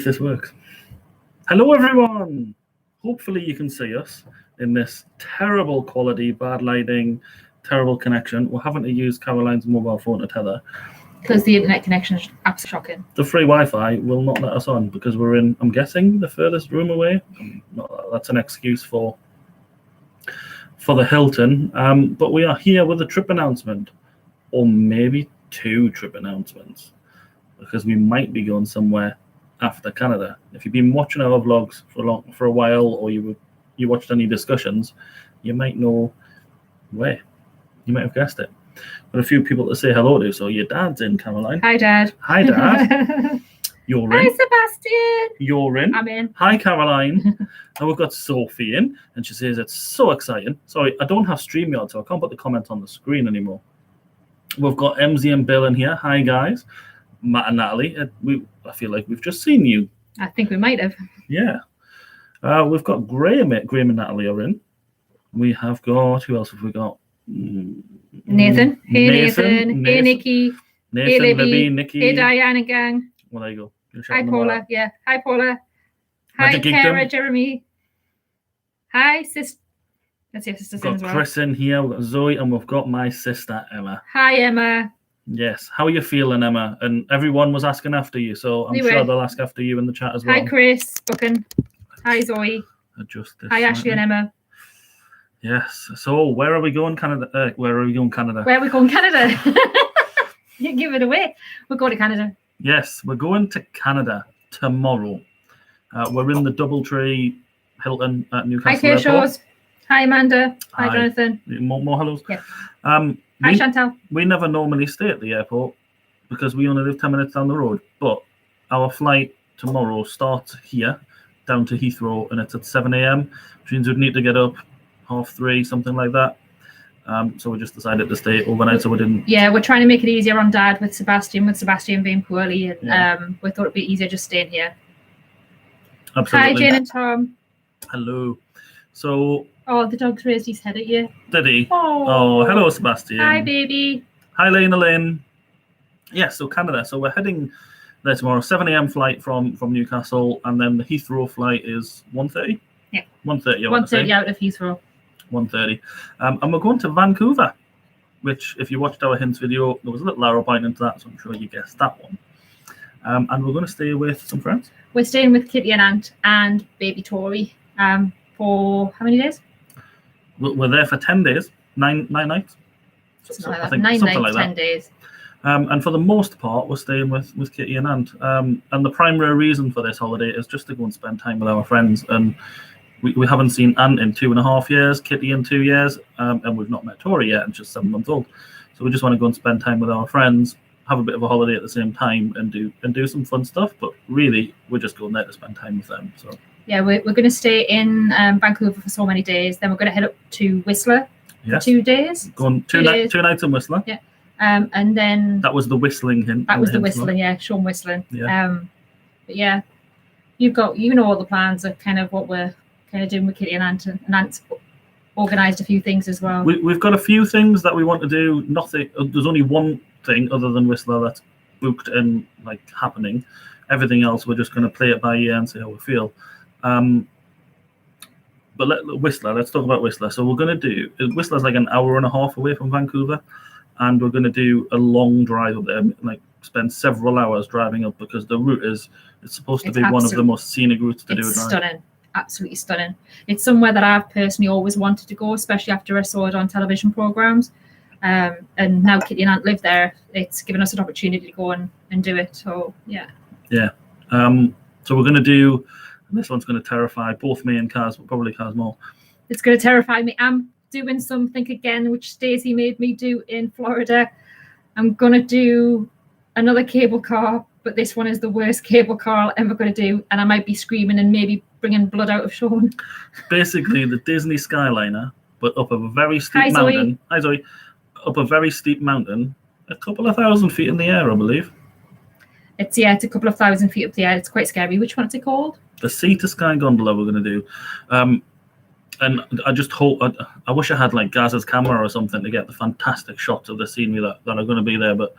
This works. Hello everyone! Hopefully you can see us in this terrible quality, bad lighting, terrible connection. We're having to use Caroline's mobile phone to tether. Because the internet connection is absolutely shocking. The free Wi-Fi will not let us on because we're in, I'm guessing, the furthest room away. That's an excuse for the Hilton. But we are here with a trip announcement, or maybe two trip announcements, because we might be going somewhere after Canada. If you've been watching our vlogs for a while, or you watched any discussions, you might know where. You might have guessed it. Got a few people to say hello to. So your dad's in, Caroline. Hi, Dad. Hi, Dad. You're in. Hi, Sebastian. You're in. I'm in. Hi, Caroline. And we've got Sophie in, and she says it's so exciting. Sorry, I don't have StreamYard, so I can't put the comment on the screen anymore. We've got MZ and Bill in here. Hi, guys. Matt and Natalie. I feel like we've just seen you. I think we might have. Yeah. We've got Graham and Natalie are in. We have got, who else have we got? Nathan. Hey, Nathan. Hey, Nikki. Nathan, hey, Libby, Nikki. Hey, Diane and gang. Well, there you go. Hi, Paula. Yeah. Hi, Paula. Hi, Kara, Jeremy. Hi, sister. That's your sister's in as well. We've got Chris in here. We've got Zoe, and we've got my sister, Emma. Hi, Emma. Yes. How are you feeling, Emma? And everyone was asking after you, so I'm sure they'll ask after you in the chat as well. Hi, Chris. Buchan. Hi, Zoe. Adjust this. Hi, Ashley and Emma. Yes. So where are we going, Canada? Where are we going, Canada? Where are we going, Canada? You give it away. We're going to Canada. Yes, we're going to Canada tomorrow. We're in the Doubletree Hilton at Newcastle Airport. Hi, Kershaws. Hi, Amanda. Hi, Jonathan. More hellos. Yeah. Hi, Chantal. We never normally stay at the airport because we only live 10 minutes down the road. But our flight tomorrow starts here down to Heathrow, and it's at 7 a.m. which means we'd need to get up 3:30, something like that. So we just decided to stay overnight, so we didn't. Yeah, we're trying to make it easier on Dad with Sebastian being poorly. And, we thought it'd be easier just staying here. Absolutely. Hi, Jane and Tom. Hello. So. Oh, the dog's raised his head at you. Did he? Oh, hello, Sebastian. Hi, baby. Hi, Lane. Yeah, so Canada. So we're heading there tomorrow. 7 a.m. flight from Newcastle, and then the Heathrow flight is 1:30. Yeah. 1:30. 1:30 out of Heathrow. 1:30. And we're going to Vancouver, which, if you watched our hints video, there was a little arrow pointing into that, so I'm sure you guessed that one. And we're going to stay with some friends. We're staying with Kitty and Ant and baby Tori for how many days? We're there for 10 days, nine nights. I think 9 nights, 10 days. And for the most part, we're staying with Kitty and Ant. And the primary reason for this holiday is just to go and spend time with our friends. And we haven't seen Ant in 2.5 years, Kitty in 2 years, and we've not met Tori yet, and she's 7 months old. So we just want to go and spend time with our friends, have a bit of a holiday at the same time, and do some fun stuff. But really, we're just going there to spend time with them. So yeah, we're going to stay in Vancouver for so many days. Then we're going to head up to Whistler for 2 days. Going two nights in Whistler. Yeah. And then that was the whistling hint. That was the whistling, yeah, Shaun whistling. Yeah. But yeah, you know all the plans of kind of what we're kind of doing with Kitty and Ant, and Ant's organised a few things as well. We've got a few things that we want to do. Nothing. There's only one thing other than Whistler that's booked and like happening. Everything else, we're just going to play it by ear and see how we feel. But let's talk about Whistler. So we're going to do Whistler's like an hour and a half away from Vancouver, and we're going to do a long drive up there, like spend several hours driving up because the route it's supposed to be one of the most scenic routes to do. It's stunning. Absolutely stunning. It's somewhere that I've personally always wanted to go, especially after I saw it on television programs. And now Kitty and Ant live there. It's given us an opportunity to go and do it. So yeah. Yeah. So we're going to do. This one's going to terrify both me and Kaz, but probably Kaz more. It's going to terrify me. I'm doing something again, which Stacey made me do in Florida. I'm going to do another cable car, but this one is the worst cable car I'm ever going to do, and I might be screaming and maybe bringing blood out of Shaun. Basically, the Disney Skyliner, but up a very steep mountain. Hi, Zoe. Up a very steep mountain, a couple of 1,000 feet in the air, I believe. It's a couple of 1,000 feet up the air. It's quite scary. Which one is it called? The Sea to Sky Gondola we're going to do. And I just hope, I wish I had like Gaz's camera or something to get the fantastic shots of the scenery that are going to be there. But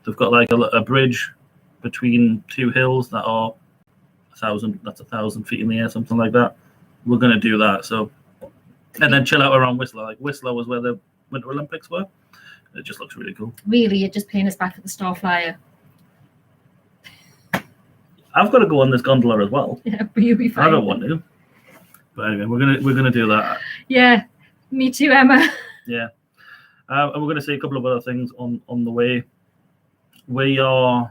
they've got like a bridge between two hills that are That's 1,000 feet in the air, something like that. We're going to do that. So, and then chill out around Whistler. Like Whistler was where the Winter Olympics were. It just looks really cool. Really, you're just paying us back for the Star Flyer. I've got to go on this gondola as well. Yeah, but you'll be fine. I don't want to. But anyway, we're gonna do that. Yeah, me too, Emma. Yeah, and we're going to see a couple of other things on the way. We are.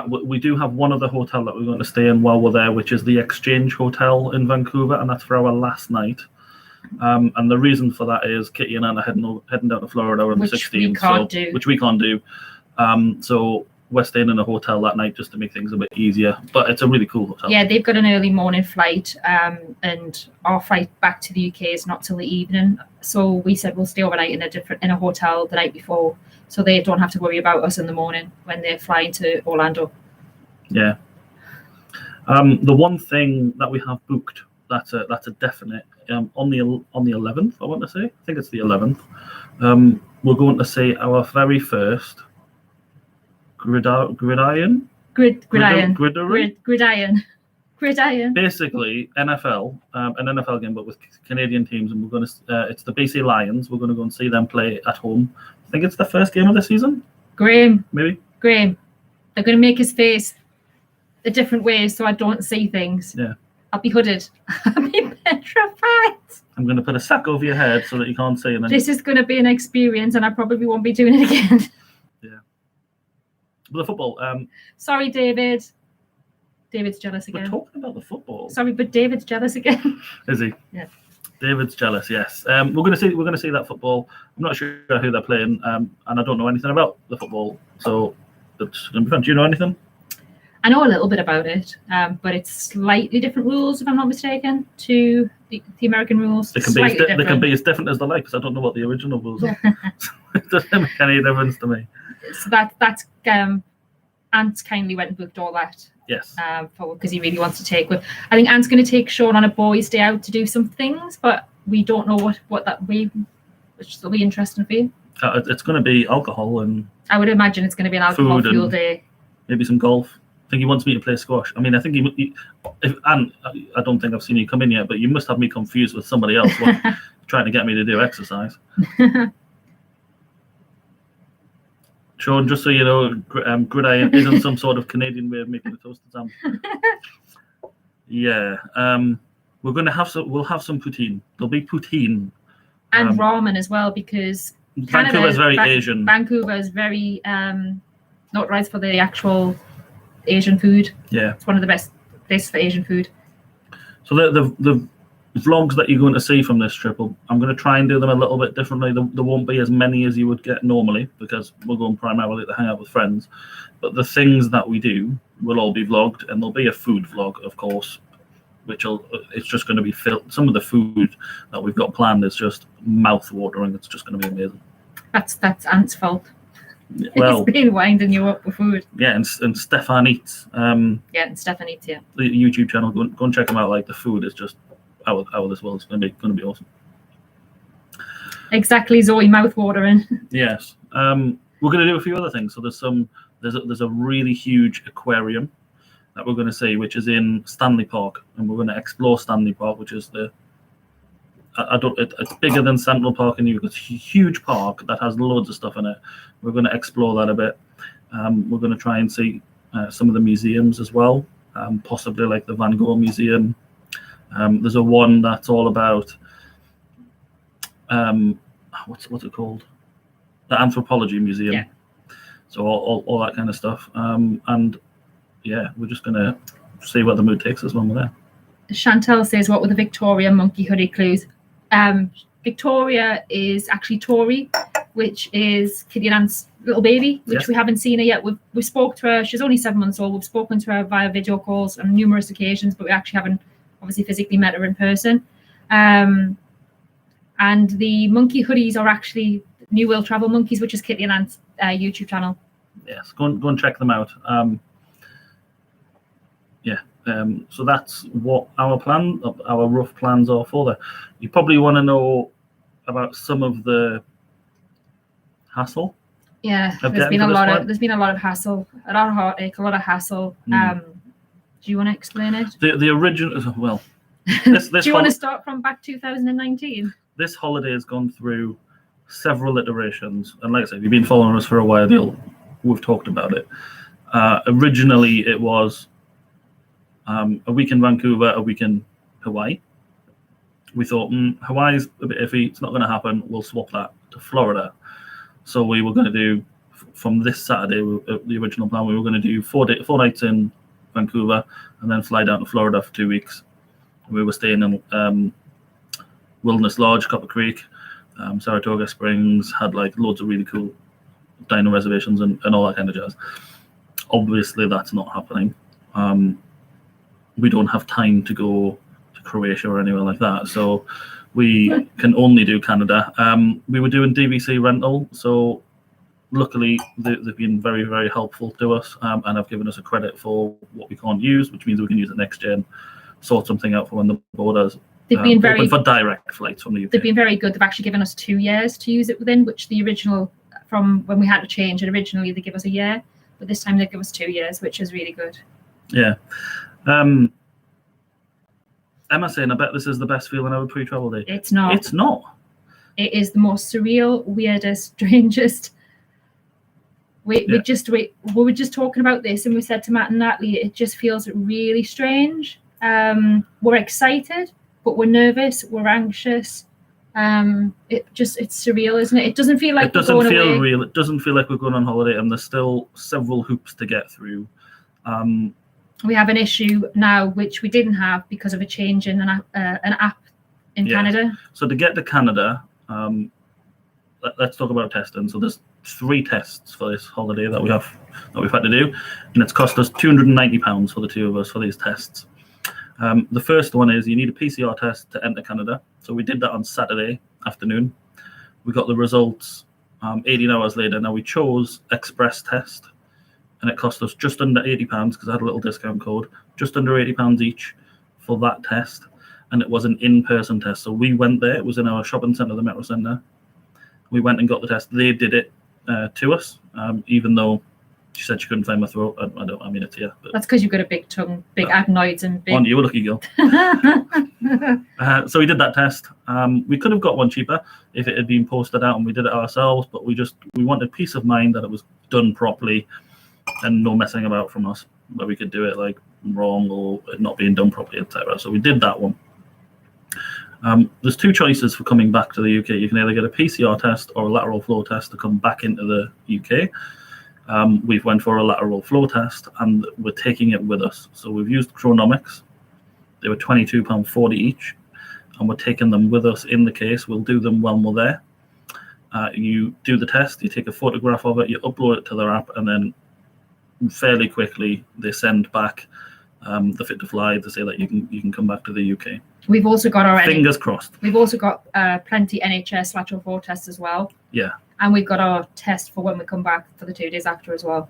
We do have one other hotel that we're going to stay in while we're there, which is the Exchange Hotel in Vancouver, and that's for our last night. And the reason for that is Kitty and Anne are heading down to Florida on the 16th, which we can't do. So we're staying in a hotel that night just to make things a bit easier. But it's a really cool hotel. Yeah, they've got an early morning flight, and our flight back to the UK is not till the evening. So we said we'll stay overnight in a hotel the night before, so they don't have to worry about us in the morning when they're flying to Orlando. Yeah. The one thing that we have booked that's a definite on the 11th. I want to say. I think it's the 11th. We're going to see our very first gridiron. Basically, NFL, an NFL game, but with Canadian teams, and we're going to. It's the BC Lions. We're going to go and see them play at home. I think it's the first game of the season. Graham. Maybe. Graham. They're going to make his face a different way so I don't see things. Yeah. I'll be hooded. I'll be petrified. I'm going to put a sack over your head so that you can't see. This is going to be an experience, and I probably won't be doing it again. Yeah. But the football. Sorry, David. David's jealous again. We're talking about the football. Sorry, but David's jealous again. Is he? Yeah. David's jealous. Yes. We're going to see that football. I'm not sure who they're playing, and I don't know anything about the football, so it's going to be fun. Do you know anything? I know a little bit about it, but it's slightly different rules, if I'm not mistaken, to the American rules. They can be as different as they like, because I don't know what the original rules are. It doesn't make any difference to me. So that's Ant kindly went and booked all that. Yes. Because he really wants to take. But I think Ant's going to take Shaun on a boys' day out to do some things, but we don't know what that will be, which will be interesting for you. It's going to be alcohol and. I would imagine it's going to be an alcohol fuel day. Maybe some golf. I think he wants me to play squash. I mean, I think and I don't think I've seen you come in yet, but you must have me confused with somebody else trying to get me to do exercise. Shaun, just so you know, gridiron isn't some sort of Canadian way of making a toasted salmon. Yeah, we're going to have we'll have some poutine. There'll be poutine and ramen as well, because Vancouver is very Asian. Vancouver is very notarized for the actual Asian food. Yeah, it's one of the best places for Asian food. So the vlogs that you're going to see from this trip, I'm going to try and do them a little bit differently. There won't be as many as you would get normally, because we're going primarily to hang out with friends. But the things that we do will all be vlogged, and there'll be a food vlog, of course, it's just going to be filled. Some of the food that we've got planned is just mouth-watering. It's just going to be amazing. That's Ant's fault. Well, he's been winding you up with food. Yeah, and Stefan Eats. And Stefan Eats, yeah. The YouTube channel. Go and check them out. Like, the food is just out of this world. It's going to be awesome. Exactly, Zoe, mouth-watering. Yes. We're going to do a few other things. So there's a really huge aquarium that we're going to see, which is in Stanley Park, and we're going to explore Stanley Park, which is it's bigger than Central Park in New York. It's a huge park that has loads of stuff in it. We're going to explore that a bit. We're going to try and see some of the museums as well, possibly like the Van Gogh Museum. There's a one that's all about what's it called? The Anthropology Museum. Yeah. So all that kind of stuff. And yeah, we're just going to see what the mood takes us when we're there. Chantel says, what were the Victoria monkey hoodie clues? Victoria is actually Tori, which is Kitty and Ant's little baby, which we haven't seen her yet. We spoke to her. She's only 7 months old. We've spoken to her via video calls on numerous occasions, but we actually haven't obviously physically met her in person. And the monkey hoodies are actually New World Travel Monkeys, which is Kitty and Ant's YouTube channel. Yes, go and check them out. So that's what our rough plans are for there. You probably want to know about some of the hassle. Yeah, there's been a lot of hassle, a lot of heartache, a lot of hassle. Do you want to explain it? The original, well, this Do you want to start from back 2019? This holiday has gone through several iterations, and like I said, if you've been following us for a while, we've talked about it. Originally, it was a week in Vancouver, a week in Hawaii. We thought Hawaii's a bit iffy; it's not going to happen. We'll swap that to Florida. So we were going to do from this Saturday. The original plan, we were going to do 4 nights in Vancouver, and then fly down to Florida for 2 weeks. We were staying in Wilderness Lodge, Copper Creek, Saratoga Springs, had like loads of really cool dino reservations and all that kind of jazz. Obviously, that's not happening. We don't have time to go to Croatia or anywhere like that, so we can only do Canada. We were doing DVC rental, so luckily they've been very, very helpful to us and have given us a credit for what we can't use, which means we can use it next year and sort something out for when the borders they've been very for direct flights from the UK. They've been very good. They've actually given us 2 years to use it within, which the original, from when we had to change it, originally they give us a year, but this time they give us 2 years, which is really good. Yeah. Emma saying, I bet this is the best feeling ever pre-travel day. It's not. It's not. It is the most surreal, weirdest, strangest. We were just talking about this, and we said to Matt and Natalie, it just feels really strange. We're excited, but we're nervous, we're anxious. It's surreal, isn't it? It doesn't feel like it doesn't feel real. It doesn't feel like we're going on holiday, and there's still several hoops to get through. We have an issue now which we didn't have because of a change in an app in Canada. So to get to Canada, let's talk about testing. So there's 3 tests for this holiday that we've had to do, and it's cost us £290 for the 2 of us for these tests. The first one is you need a PCR test to enter Canada. So we did that on Saturday afternoon. We got the results 18 hours later. Now we chose express test, and it cost us just under £80 because I had a little discount code, just under £80 each for that test. And it was an in-person test. So we went there. It was in our shopping centre, the Metro Centre. We went and got the test. They did it to us, even though she said she couldn't find my throat. I mean it here. But that's because you've got a big tongue, big adenoids and big... On you, a lucky girl. So we did that test. We could have got one cheaper if it had been posted out and we did it ourselves, but we wanted peace of mind that it was done properly and no messing about from us, where we could do it like wrong or it not being done properly, etc. So we did that one. There's 2 choices for coming back to the UK. You can either get a PCR test or a lateral flow test to come back into the UK. We've went for a lateral flow test and we're taking it with us. So we've used Chronomics. They were £22.40 each, and we're taking them with us in the case. We'll do them when we're there. You do the test, you take a photograph of it, you upload it to their app, and then fairly quickly they send back the fit to fly to say that you can come back to the UK. We've also got our fingers crossed. We've also got plenty NHS lateral flow tests as well. Yeah. And we've got our test for when we come back for the 2 days after as well.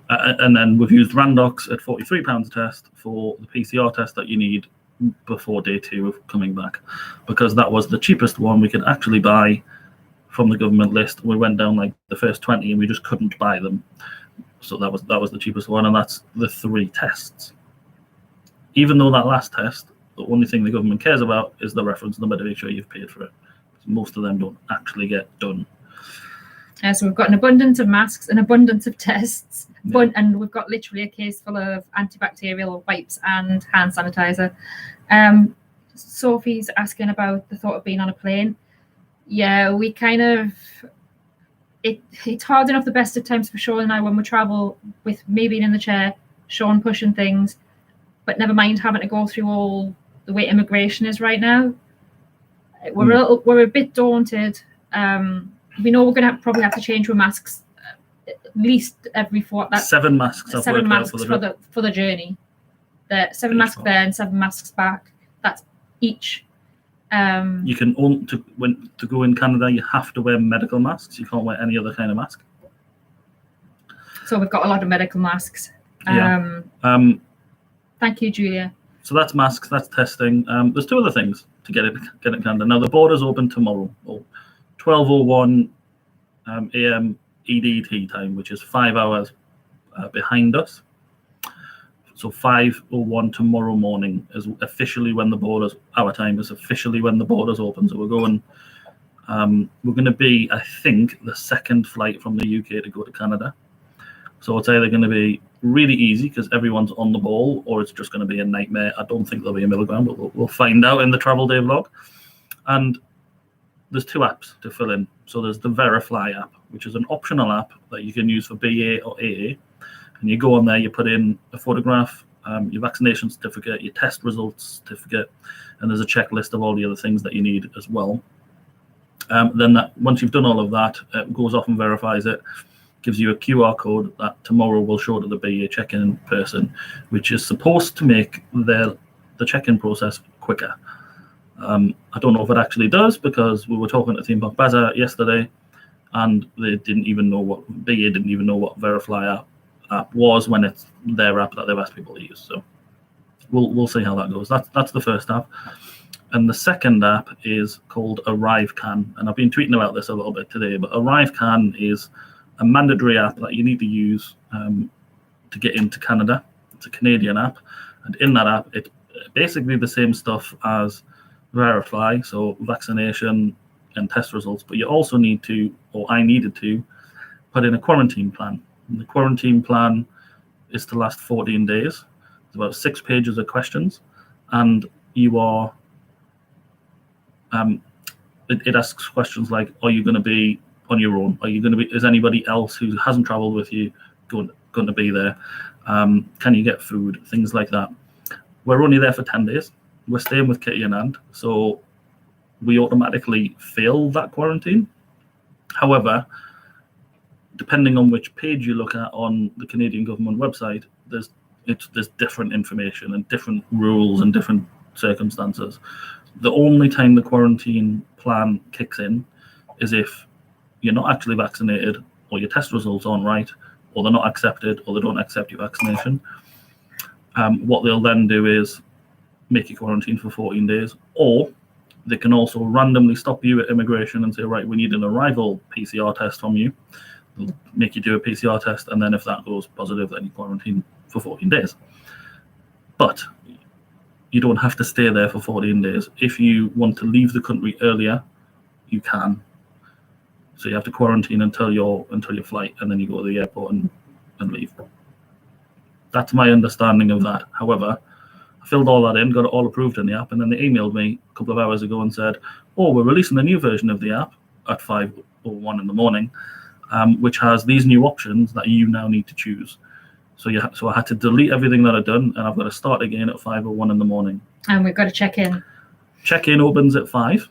And then we've used Randox at £43 a test for the PCR test that you need before day 2 of coming back, because that was the cheapest one we could actually buy from the government list. We went down like the first 20 and we just couldn't buy them. So that was the cheapest one, and that's the 3 tests. Even though that last test, the only thing the government cares about is the reference number to make sure you've paid for it. Most of them don't actually get done. So we've got an abundance of masks, an abundance of tests, and we've got literally a case full of antibacterial wipes and hand sanitizer. Sophie's asking about the thought of being on a plane. Yeah, we kind of... It's hard enough the best of times for Shaun and I when we travel, with me being in the chair, Shaun pushing things, but never mind having to go through all the way immigration is right now. We're a bit daunted. We know we're going to probably have to change our masks at least every 7 masks. 7 masks for the journey. 7 masks there and 7 masks back. That's each. You can to go in Canada, you have to wear medical masks. You can't wear any other kind of mask. So we've got a lot of medical masks. Yeah. Thank you, Julia. So that's masks. That's testing. There's 2 other things to get in Canada. Now the borders open tomorrow, 12:01 a.m. EDT time, which is 5 hours behind us. So 5:01 tomorrow morning is officially when the borders. Our time is officially when the borders open. So we're going. We're going to be, I think, the second flight from the UK to go to Canada. So it's either going to be really easy because everyone's on the ball, or it's just going to be a nightmare. I don't think there'll be a middle ground, but we'll find out in the travel day vlog. And there's 2 apps to fill in. So there's the Verify app, which is an optional app that you can use for BA or AA. And you go on there, you put in a photograph, your vaccination certificate, your test results certificate, and there's a checklist of all the other things that you need as well. Then once you've done all of that, it goes off and verifies it, gives you a QR code that tomorrow will show to the BA check-in person, which is supposed to make the check-in process quicker. I don't know if it actually does, because we were talking to Theme Park Bazaar yesterday, and they didn't even know what BA didn't even know what Verify app was when it's their app that they've asked people to use. So we'll see how that goes. That's the first app. And the second app is called ArriveCan. And I've been tweeting about this a little bit today, but ArriveCan is a mandatory app that you need to use to get into Canada. It's a Canadian app. And in that app, it's basically the same stuff as Verify, so vaccination and test results. But you also need to, or I needed to, put in a quarantine plan. And the quarantine plan is to last 14 days. It's about 6 pages of questions. And you are... it asks questions like, are you going to be on your own? Are you going to be? Is anybody else who hasn't traveled with you going to be there? Can you get food? Things like that. We're only there for 10 days. We're staying with Kitty and Ant, so we automatically fail that quarantine. However, depending on which page you look at on the Canadian government website, there's different information and different rules and different circumstances. The only time the quarantine plan kicks in is if you're not actually vaccinated, or your test results aren't right, or they're not accepted, or they don't accept your vaccination. What they'll then do is make you quarantine for 14 days, or they can also randomly stop you at immigration and say, right, we need an arrival PCR test from you. They'll make you do a PCR test, and then if that goes positive, then you quarantine for 14 days. But you don't have to stay there for 14 days. If you want to leave the country earlier, you can. So you have to quarantine until your flight, and then you go to the airport and leave. That's my understanding of that. However, I filled all that in, got it all approved in the app, and then they emailed me a couple of hours ago and said, oh, we're releasing a new version of the app at 5:01 in the morning, which has these new options that you now need to choose. So I had to delete everything that I'd done, and I've got to start again at 5:01 in the morning. And we've got to check in. Check-in opens at 5,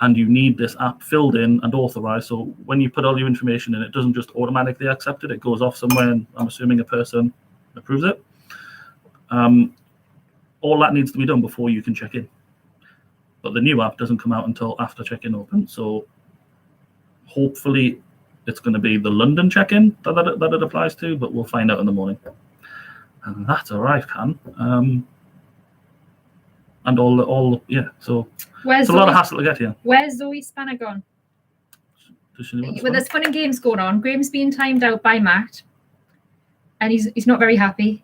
and you need this app filled in and authorized. So when you put all your information in, it doesn't just automatically accept it. It goes off somewhere, and I'm assuming a person approves it. All that needs to be done before you can check in. But the new app doesn't come out until after check-in opens. So hopefully it's going to be the London check-in that it applies to, but we'll find out in the morning. And that's ArriveCan. And all yeah. So it's a lot of hassle to get here. Where's Zoe Spanner gone? Well, there's fun and games going on. Graham's being timed out by Matt, and he's not very happy.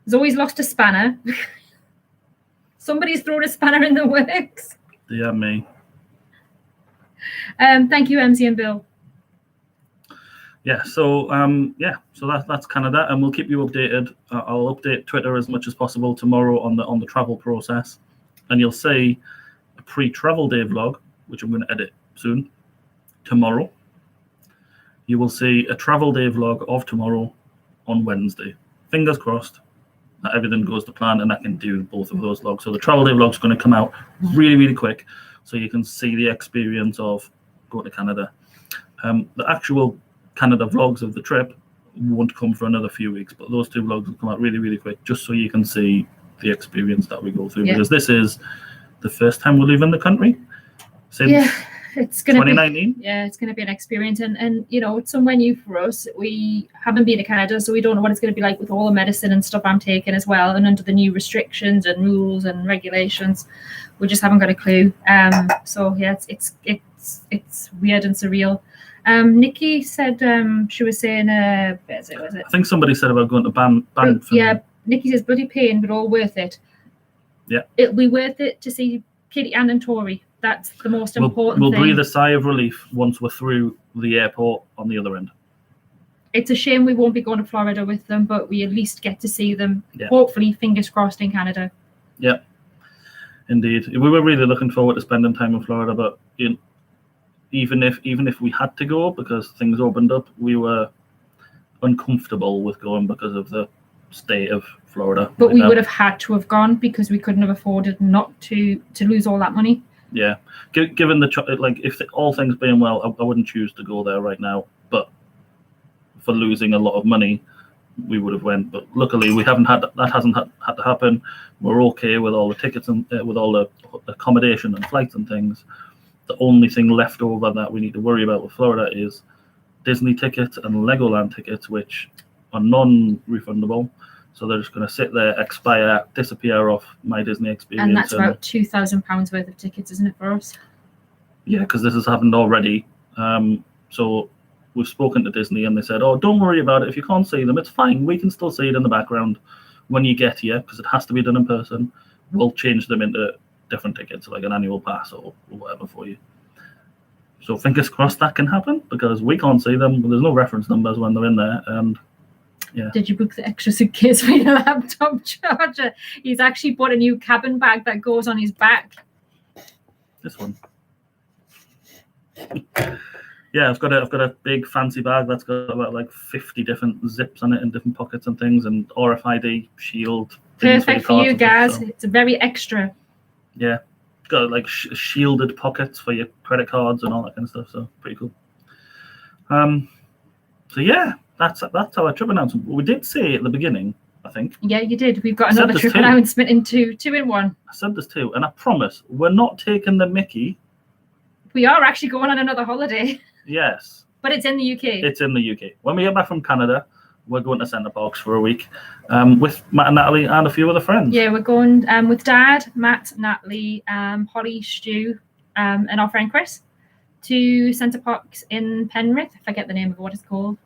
Zoe's lost a spanner. Somebody's thrown a spanner in the works. Yeah, me. Thank you, MC and Bill. Yeah, so that's Canada, and we'll keep you updated. I'll update Twitter as much as possible tomorrow on the travel process, and you'll see a pre-travel day vlog, which I'm going to edit soon. Tomorrow, you will see a travel day vlog of tomorrow on Wednesday. Fingers crossed that everything goes to plan, and I can do both of those vlogs. So the travel day vlog is going to come out really, really quick, so you can see the experience of going to Canada. The actual Canada vlogs of the trip won't come for another few weeks, but those 2 vlogs will come out really, really quick, just so you can see the experience that we go through. Yeah. Because this is the first time we're leaving the country since it's going 2019. It's going to be an experience, and it's somewhere new for us. We haven't been to Canada, so we don't know what it's going to be like with all the medicine and stuff I'm taking as well, and under the new restrictions and rules and regulations. We just haven't got a clue. So yeah, it's weird and surreal. Nikki said she was saying, was it? I think somebody said about going to Banff. Nikki says bloody pain, but all worth it. Yeah. It'll be worth it to see Kitty Ann and Tori. That's the most important we'll thing. breathe a sigh of relief once we're through the airport on the other end. It's a shame we won't be going to Florida with them, but we at least get to see them. Yeah. Hopefully, fingers crossed, in Canada. Yeah, indeed. We were really looking forward to spending time in Florida, but even if we had to go because things opened up, we were uncomfortable with going because of the state of Florida. But right we now. would have had to have gone because we couldn't have afforded not to lose all that money. Yeah, given if all things being well, I wouldn't choose to go there right now. But for losing a lot of money, we would have went. But luckily, we haven't had that. Hasn't had to happen. We're okay with all the tickets and with all the accommodation and flights and things. The only thing left over that we need to worry about with Florida is Disney tickets and Legoland tickets, which are non-refundable. So they're just going to sit there, expire, disappear off my Disney experience. And that's about £2,000 worth of tickets, isn't it, for us? Yeah, because this has happened already. So we've spoken to Disney and they said, oh, don't worry about it. If you can't see them, it's fine. We can still see it in the background when you get here because it has to be done in person. We'll change them into different tickets, like an annual pass or whatever for you. So fingers crossed that can happen because we can't see them. There's no reference numbers when they're in there. And yeah. Did you book the extra suitcase for your laptop charger? He's actually bought a new cabin bag that goes on his back. This one. Yeah, I've got a big fancy bag that's got about like 50 different zips on it in different pockets and things, and RFID shield. Perfect for you guys. So. It's a very extra. Yeah, got like shielded pockets for your credit cards and all that kind of stuff. So pretty cool. So yeah, that's our trip announcement. We did say at the beginning, I think. Yeah, you did. We've got another trip announcement in two in one. I said this too, and I promise we're not taking the mickey. We are actually going on another holiday. Yes. But it's in the UK. It's in the UK. When we get back from Canada, we're going to Centre Parks for a week with Matt and Natalie and a few other friends. Yeah, we're going with Dad, Matt, Natalie, Holly, Stu, and our friend Chris to Centre Parks in Penrith. I forget the name of what it's called.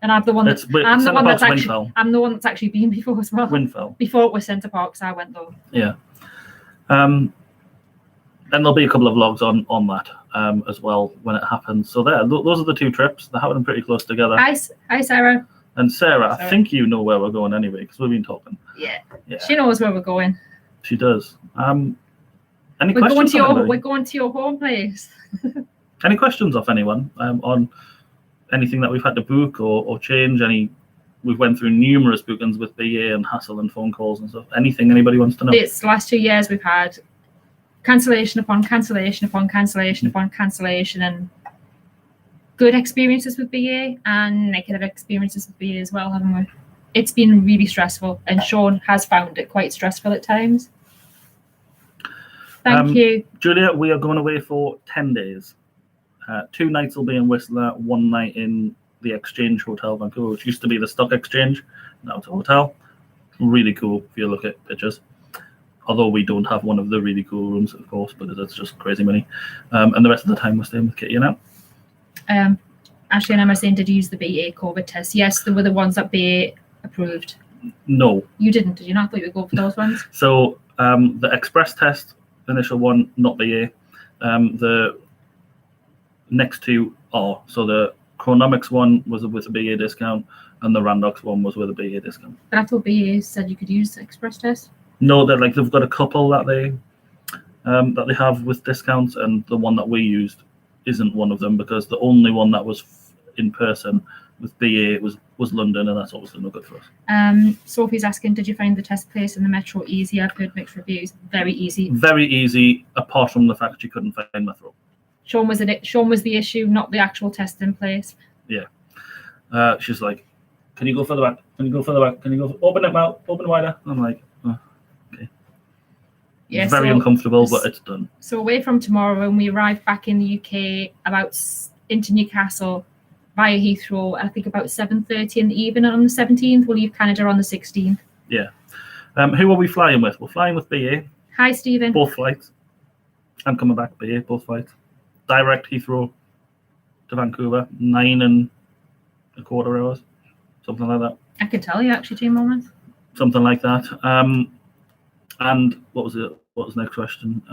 And I'm the one that's I'm the one that's actually been before as well. Winfell. Before it was Centre Parks, I went though. Yeah. And there'll be a couple of vlogs on that as well when it happens. So those are the two trips. They're happening pretty close together. Hi, Sarah. And Sarah, I think you know where we're going anyway because we've been talking. Yeah. She knows where we're going. She does. Any we're questions? We're going to your home place. Any questions off anyone on anything that we've had to book or change? We've went through numerous bookings with BA and hassle and phone calls and stuff. Anything anybody wants to know? This last 2 years we've had cancellation upon cancellation upon cancellation upon cancellation, and good experiences with BA and negative experiences with BA as well, haven't we? It's been really stressful, and Shaun has found it quite stressful at times. Thank you. Julia, we are going away for 10 days. 2 nights will be in Whistler, 1 night in the Exchange Hotel, Vancouver, which used to be the Stock Exchange. Now it's a hotel. Really cool if you look at pictures. Although we don't have one of the really cool rooms, of course, because it's just crazy money. And the rest of the time we're staying with Kitty and Em. Ashley and Emma saying, did you use the BA COVID test? Yes, they were the ones that BA approved. No. You didn't, did you not? I thought you would go for those ones. So the Express test, initial one, not BA. The next two are. So the Chronomics one was with a BA discount, and the Randox one was with a BA discount. But I thought BA said you could use the Express test. No, they've got a couple that they have with discounts, and the one that we used isn't one of them because the only one that was in person with BA was London, and that's obviously no good for us. Sophie's asking, did you find the test place in the metro easy? I've heard mixed reviews. Very easy. Very easy, apart from the fact you couldn't find my throat. Shaun was the issue, not the actual testing place. Yeah. She's like, can you go further back? Can you go further back? Can you go open it out? Open wider? I'm like, oh, okay. Yeah, it's very uncomfortable, but it's done. So away from tomorrow, when we arrive back in the UK, into Newcastle via Heathrow, I think about 7:30 in the evening on the 17th. We'll leave Canada on the 16th. Yeah. Who are we flying with? We're flying with BA. Hi, Stephen. Both flights. I'm coming back, BA, both flights. Direct Heathrow to Vancouver, 9 1/4 hours, something like that. I can tell you actually 2 moments. something like that. And what was it? What was the next question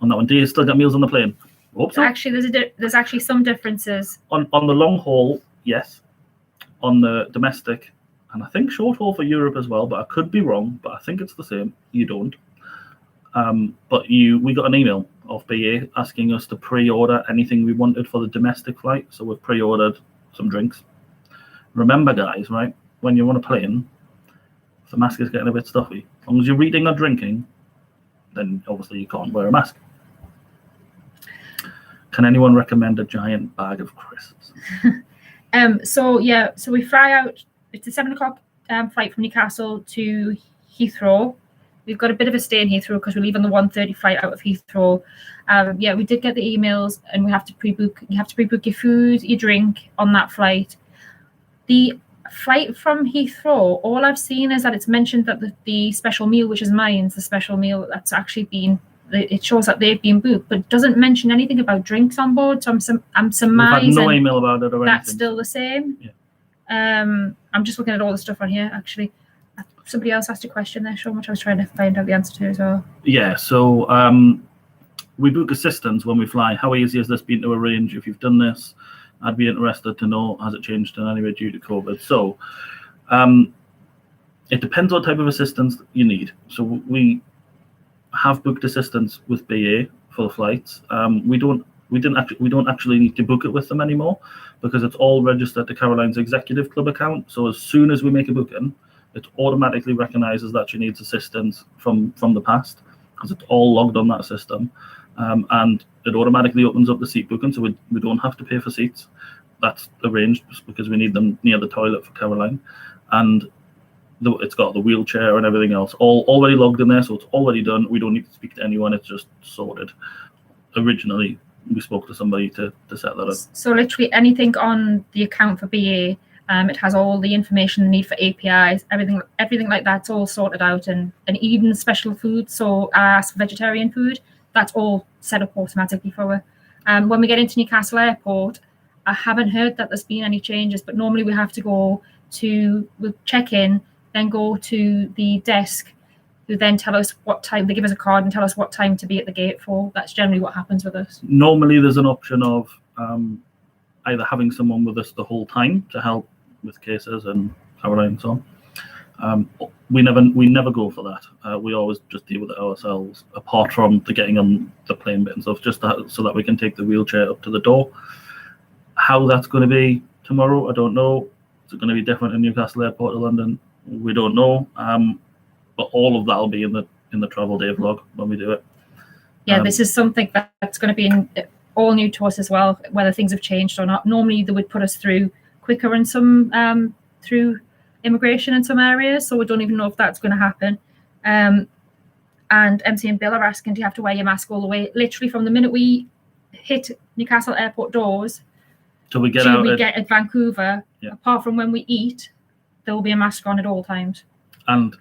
on that one? Do you still get meals on the plane? Hope so. Actually, there's actually some differences. On the long haul, yes. On the domestic, and I think short haul for Europe as well, but I could be wrong. But I think it's the same. You don't. But we got an email off BA asking us to pre-order anything we wanted for the domestic flight. So we've pre-ordered some drinks. Remember, guys, right? When you're on a plane, if the mask is getting a bit stuffy, as long as you're reading or drinking, then obviously you can't wear a mask. Can anyone recommend a giant bag of crisps? So we fly out. It's a 7 o'clock flight from Newcastle to Heathrow. We've got a bit of a stay in Heathrow because we leave on the 1:30 flight out of Heathrow. We did get the emails, and we have to pre-book. You have to pre-book your food, your drink on that flight. The flight from Heathrow, all I've seen is that it's mentioned that the special meal, which is mine's, the special meal that's actually been. It shows that they've been booked, but it doesn't mention anything about drinks on board. So I'm surmising We've had no email about it or anything. That's still the same. Yeah. I'm just looking at all the stuff on here. Actually, somebody else asked a question there, Shaun, which I was trying to find out the answer to as well. Yeah. So we book assistance when we fly. How easy has this been to arrange? If you've done this, I'd be interested to know, has it changed in any way due to COVID? So it depends what type of assistance you need. So we have booked assistance with BA for the flights. We don't actually need to book it with them anymore because it's all registered to Caroline's executive club account. So as soon as we make a booking, it automatically recognizes that she needs assistance from the past because it's all logged on that system. And it automatically opens up the seat booking, so we don't have to pay for seats. That's arranged just because we need them near the toilet for Caroline. And it's got the wheelchair and everything else all already logged in there, so it's already done. We don't need to speak to anyone. It's just sorted. Originally, we spoke to somebody to set that up. So literally anything on the account for BA, it has all the information they need for APIs, everything like that's all sorted out, and even special food. So I asked for vegetarian food. That's all set up automatically for her. When we get into Newcastle Airport, I haven't heard that there's been any changes, but normally we have to we'll check in, then go to the desk, who then tell us what time. They give us a card and tell us what time to be at the gate for. That's generally what happens with us. Normally, there's an option of either having someone with us the whole time to help with cases and Caroline and so on. We never go for that. We always just deal with it ourselves, apart from the getting on the plane bit and stuff, just so that we can take the wheelchair up to the door. How that's going to be tomorrow, I don't know. Is it going to be different in Newcastle Airport to London? We don't know. But all of that will be in the travel day vlog when we do it. Yeah, this is something that's going to be all new to us as well, whether things have changed or not. Normally, they would put us through quicker in some through immigration in some areas, so we don't even know if that's going to happen. And MC and Bill are asking, do you have to wear your mask all the way? Literally from the minute we hit Newcastle Airport doors till we get at Vancouver, apart from when we eat, there will be a mask on at all times. And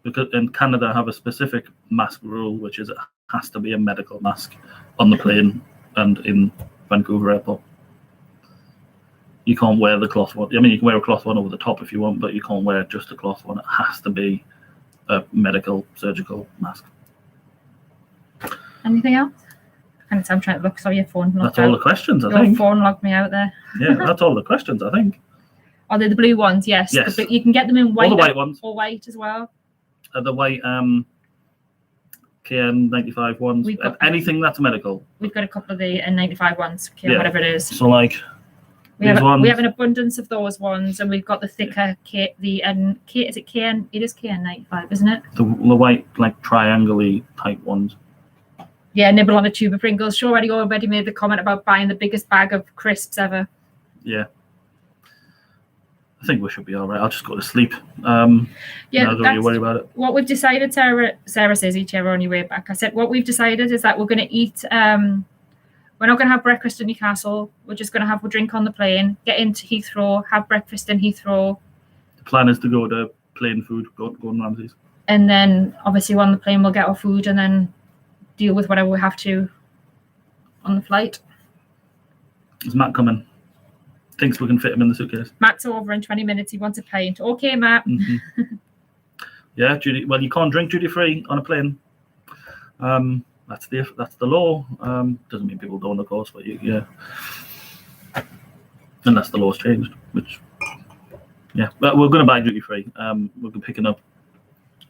because in Canada have a specific mask rule, which is it has to be a medical mask on the plane and in Vancouver Airport. You can't wear the cloth one. I mean, you can wear a cloth one over the top if you want, but you can't wear just a cloth one. It has to be a medical surgical mask. Anything else? I'm trying to look. Sorry, your phone. That's all the questions, I think. think. Your phone logged me out there. Yeah, that's all the questions, I think. Are they the blue ones? Yes. Yes. You can get them in white. All the white ones. Or white as well. The white KN95 ones. Anything that's medical. We've got a couple of the N95 ones, whatever it is. So like we have an abundance of those ones, and we've got the thicker is it KN? It is KN95, isn't it? The white like triangle-y type ones. Yeah, nibble on a tube of Pringles. Sure, already made the comment about buying the biggest bag of crisps ever. Yeah. I think we should be all right. I'll just go to sleep. Don't really worry about it. What we've decided, Sarah says, eat your on your way back. I said, what we've decided is that we're going to eat. We're not going to have breakfast in Newcastle. We're just going to have a drink on the plane, get into Heathrow, have breakfast in Heathrow. The plan is to go to plane food, go on Ramsay's. And then, obviously, on the plane, we'll get our food and then deal with whatever we have to on the flight. Is Matt coming? Thinks we can fit him in the suitcase. Matt's over in 20 minutes. He wants a pint. Okay, Matt. Mm-hmm. Yeah, well, you can't drink duty free on a plane. That's the law. Doesn't mean people don't, of course, but yeah, unless the law's changed, which yeah. But we're going to buy duty free. We're picking up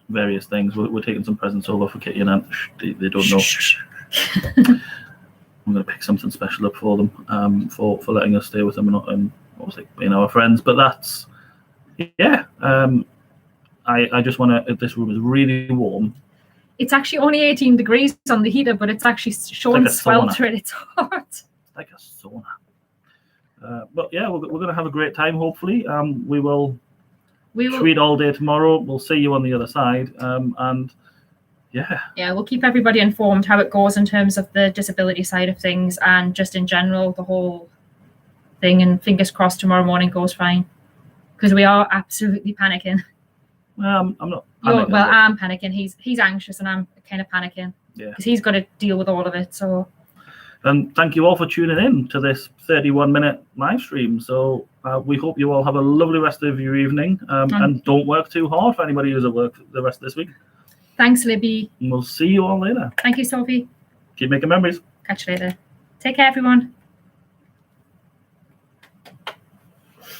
various things. We're taking some presents over for Kitty and Aunt. They don't know. I'm going to pick something special up for them, for letting us stay with them and obviously being our friends. But that's yeah. I just want to. This room is really warm. It's actually only 18 degrees on the heater, but it's actually Shaun sweltering. It's hot. It's like a sauna. But yeah, we're going to have a great time. Hopefully, we will tweet all day tomorrow. We'll see you on the other side. And yeah, we'll keep everybody informed how it goes in terms of the disability side of things and just in general the whole thing. And fingers crossed tomorrow morning goes fine, because we are absolutely panicking. I'm not. I'm panicking. He's anxious, and I'm kind of panicking. Yeah. Because he's got to deal with all of it. So. And thank you all for tuning in to this 31-minute live stream. So we hope you all have a lovely rest of your evening, and don't work too hard for anybody who's at work the rest of this week. Thanks, Libby. And we'll see you all later. Thank you, Sophie. Keep making memories. Catch you later. Take care, everyone.